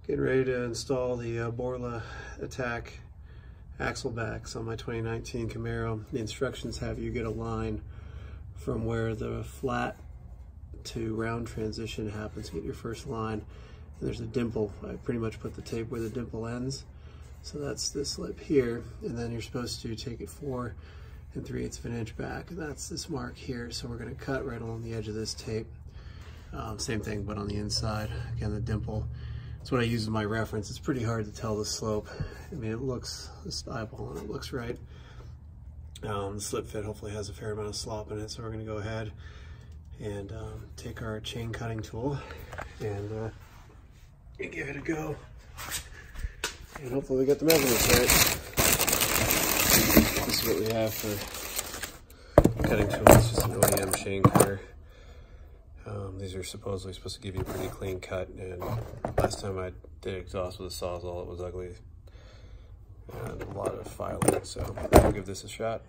Getting ready to install the Borla ATAK axle backs on my 2019 Camaro. The instructions have you get a line from where the flat to round transition happens. Get your first line, and there's a dimple. I pretty much put the tape where the dimple ends. So that's this lip here, and then you're supposed to take it 4 3/8 of an inch back, and that's this mark here. So we're going to cut right along the edge of this tape. Same thing, but on the inside. Again, the dimple. That's what I use as my reference. It's pretty hard to tell the slope. I mean, it looks, this eyeball, and it looks right. The slip fit hopefully has a fair amount of slop in it, so we're going to go ahead and take our chain cutting tool and give it a go. And hopefully we get the measurements right. This is what we have for cutting tools. It's just an OEM chain cutter. These are supposedly supposed to give you a pretty clean cut, and last time I did exhaust with a Sawzall, it was ugly and a lot of filing, so we'll give this a shot.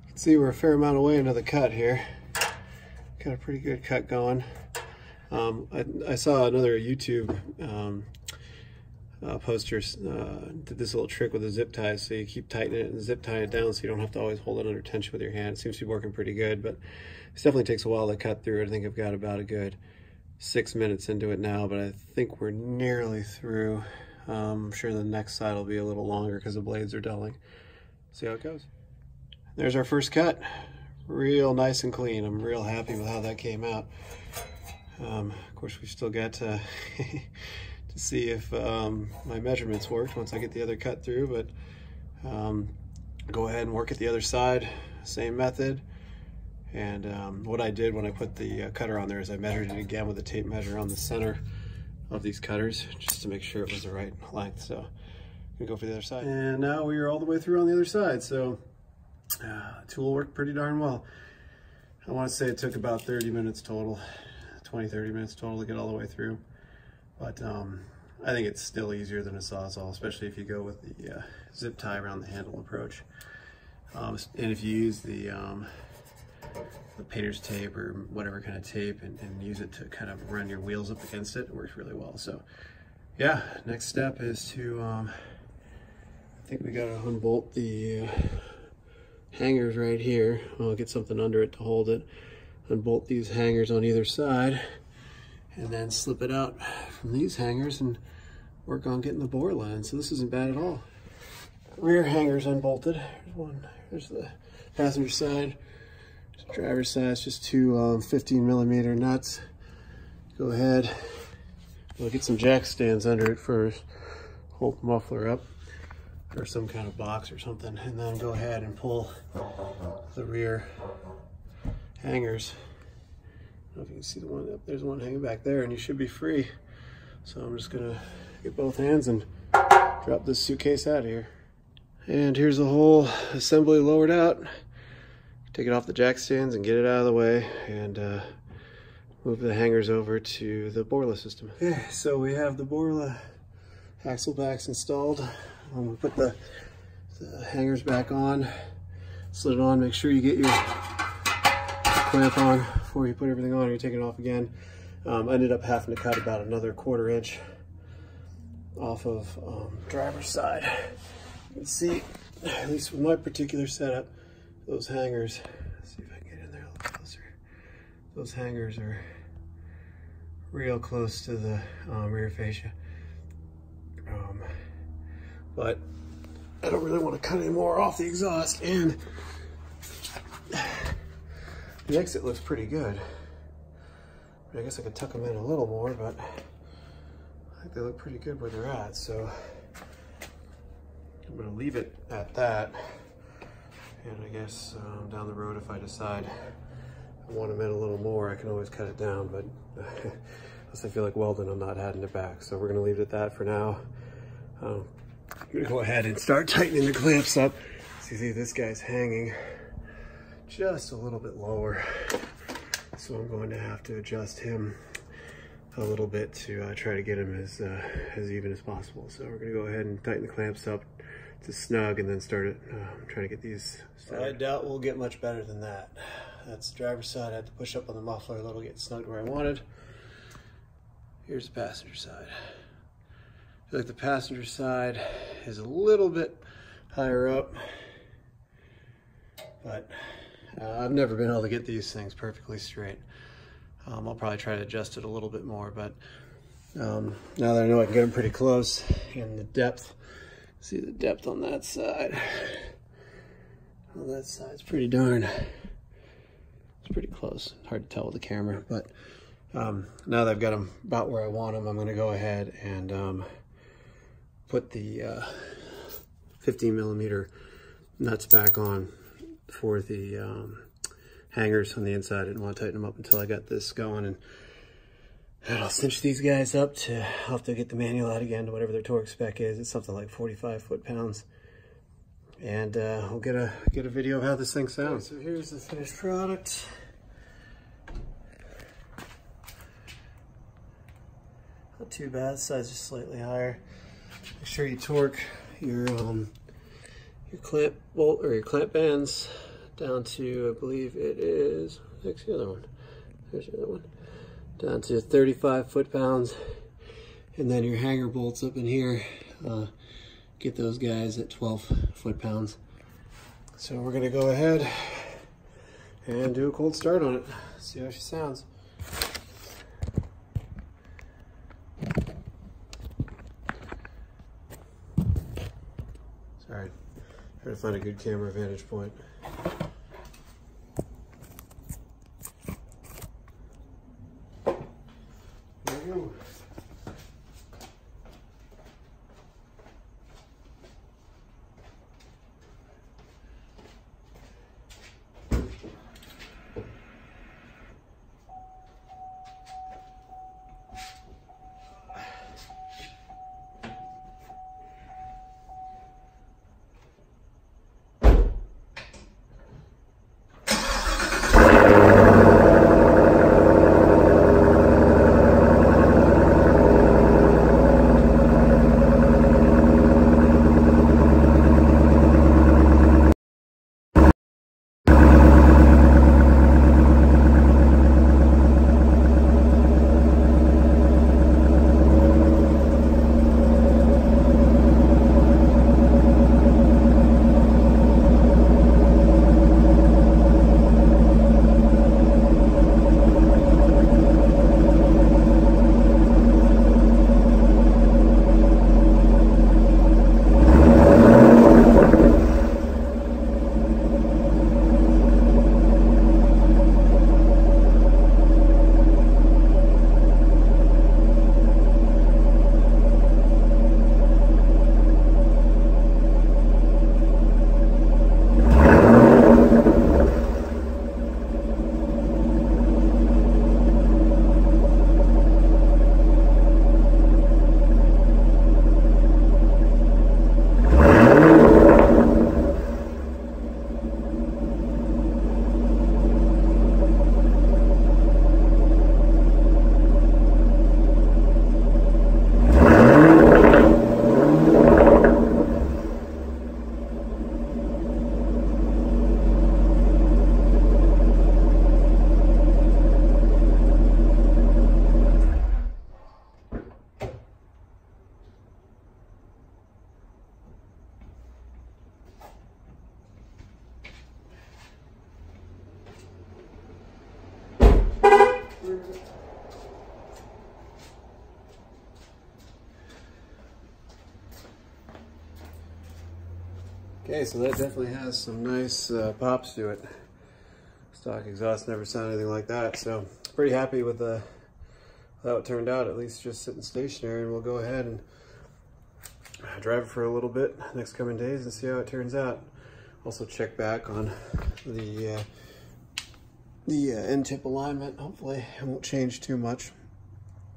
You can see we're a fair amount away into the cut here. Got a pretty good cut going. I saw another YouTube poster did this little trick with the zip ties, so you keep tightening it and zip tying it down so you don't have to always hold it under tension with your hand. It seems to be working pretty good, but it definitely takes a while to cut through it. I think I've got about a good 6 minutes into it now, but I think we're nearly through. I'm sure the next side will be a little longer because the blades are dulling. See how it goes. There's our first cut. Real nice and clean. I'm real happy with how that came out. Of course, we've still got to to see if my measurements worked once I get the other cut through, but go ahead and work at the other side, same method. And what I did when I put the cutter on there is I measured it again with a tape measure on the center of these cutters just to make sure it was the right length. So I'm gonna go for the other side. And now we are all the way through on the other side. So the tool worked pretty darn well. I want to say it took about 30 minutes total, 20-30 minutes total to get all the way through. But I think it's still easier than a Sawzall, especially if you go with the zip tie around the handle approach. And if you use the painter's tape or whatever kind of tape and use it to kind of run your wheels up against it, it works really well. So yeah, next step is to, I think we gotta unbolt the hangers right here. I'll get something under it to hold it. Unbolt these hangers on either side and then slip it out from these hangers and work on getting the Borla in. So this isn't bad at all. Rear hangers unbolted. There's one. There's the passenger side. Driver's side. It's just two 15mm nuts. Go ahead. We'll get some jack stands under it first. Hold the muffler up, or some kind of box or something, and then go ahead and pull the rear hangers. I don't know if you can see the one up there's one hanging back there, and you should be free. So I'm just gonna get both hands and drop this suitcase out of here. And here's the whole assembly lowered out. Take it off the jack stands and get it out of the way, and move the hangers over to the Borla system. Okay, so we have the Borla axle backs installed. I'm gonna put the hangers back on, slid it on. Make sure you get your clamp on before you put everything on. You're taking it off again. I ended up having to cut about another 1/4 inch off of driver's side. You can see, at least with my particular setup, those hangers, let's see if I can get in there a little closer. Those hangers are real close to the rear fascia. But I don't really want to cut any more off the exhaust, and the exit looks pretty good. I guess I could tuck them in a little more, but I think they look pretty good where they're at. So I'm going to leave it at that. And I guess down the road, if I decide I want them in a little more, I can always cut it down. But unless I feel like welding, I'm not adding it back. So we're going to leave it at that for now. I'm going to go ahead and start tightening the clamps up. So you see this guy's hanging just a little bit lower. So I'm going to have to adjust him a little bit to try to get him as even as possible. So we're going to go ahead and tighten the clamps up to snug and then start it, trying to get these started. I doubt we'll get much better than that. That's the driver's side. I had to push up on the muffler a little, get snugged where I wanted. Here's the passenger side. like the passenger side is a little bit higher up, but I've never been able to get these things perfectly straight. I'll probably try to adjust it a little bit more, but now that I know I can get them pretty close, and the depth, see the depth on that side. Well, that side's pretty darn, it's pretty close. Hard to tell with the camera, but now that I've got them about where I want them, I'm going to go ahead and put the 15mm nuts back on for the hangers on the inside. I didn't want to tighten them up until I got this going, and I'll cinch these guys up to, I'll have to get the manual out again to whatever their torque spec is. It's something like 45 foot-pounds. And we'll get a video of how this thing sounds. So here's the finished product. Not too bad, size is slightly higher. Make sure you torque your clamp bolt or your clamp bands down to, I believe it is, where's the other one? There's the other one. Down to 35 foot-pounds. And then your hanger bolts up in here, get those guys at 12 foot-pounds. So we're gonna go ahead and do a cold start on it. See how she sounds. Sorry, trying to find a good camera vantage point. There we go. Okay, so that definitely has some nice pops to it. Stock exhaust never sounded anything like that, so pretty happy with how it turned out, at least just sitting stationary, and we'll go ahead and drive it for a little bit next coming days and see how it turns out. Also check back on the end tip alignment. Hopefully it won't change too much,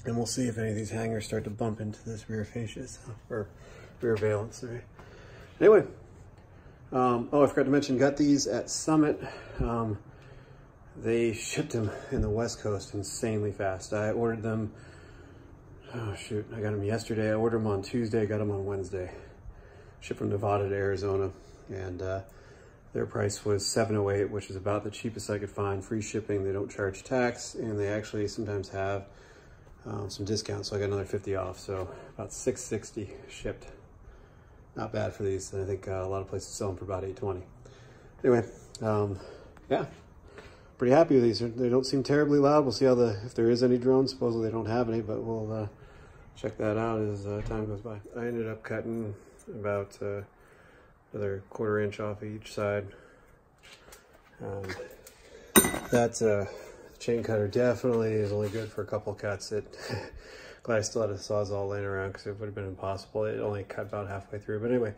and we'll see if any of these hangers start to bump into this rear fascia, or rear valance. Sorry. Anyway, oh, I forgot to mention, got these at Summit. They shipped them in the West Coast insanely fast. I ordered them, oh shoot, I got them yesterday. I ordered them on Tuesday, got them on Wednesday. Shipped from Nevada to Arizona, and their price was $708, which is about the cheapest I could find. Free shipping, they don't charge tax, and they actually sometimes have some discounts, so I got another 50 off, so about $660 shipped. Not bad for these. I think a lot of places sell them for about $820. Anyway, yeah, pretty happy with these. They don't seem terribly loud. We'll see how if there is any drones. Supposedly they don't have any, but we'll check that out as time goes by. I ended up cutting about another 1/4 inch off each side. That chain cutter definitely is only good for a couple cuts. Glad I still had a Sawzall laying around because it would have been impossible. It only cut about halfway through. But anyway,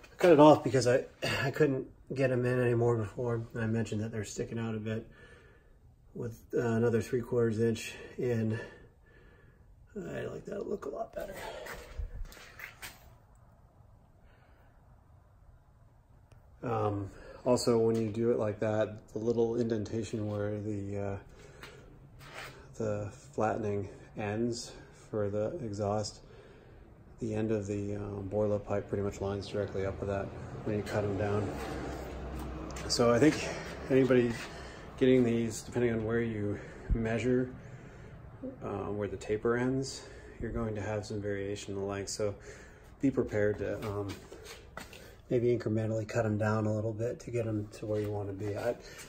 I cut it off because I couldn't get them in anymore before. I mentioned that they're sticking out a bit with another 3/4 inch in. I like that look a lot better. Also, when you do it like that, the little indentation where the flattening ends for the exhaust, the end of the Borla pipe pretty much lines directly up with that when you cut them down. So I think anybody getting these, depending on where you measure, where the taper ends, you're going to have some variation in the length. So be prepared to maybe incrementally cut them down a little bit to get them to where you want to be.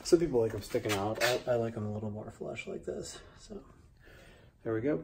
Some people like them sticking out. I like them a little more flush like this. So there we go.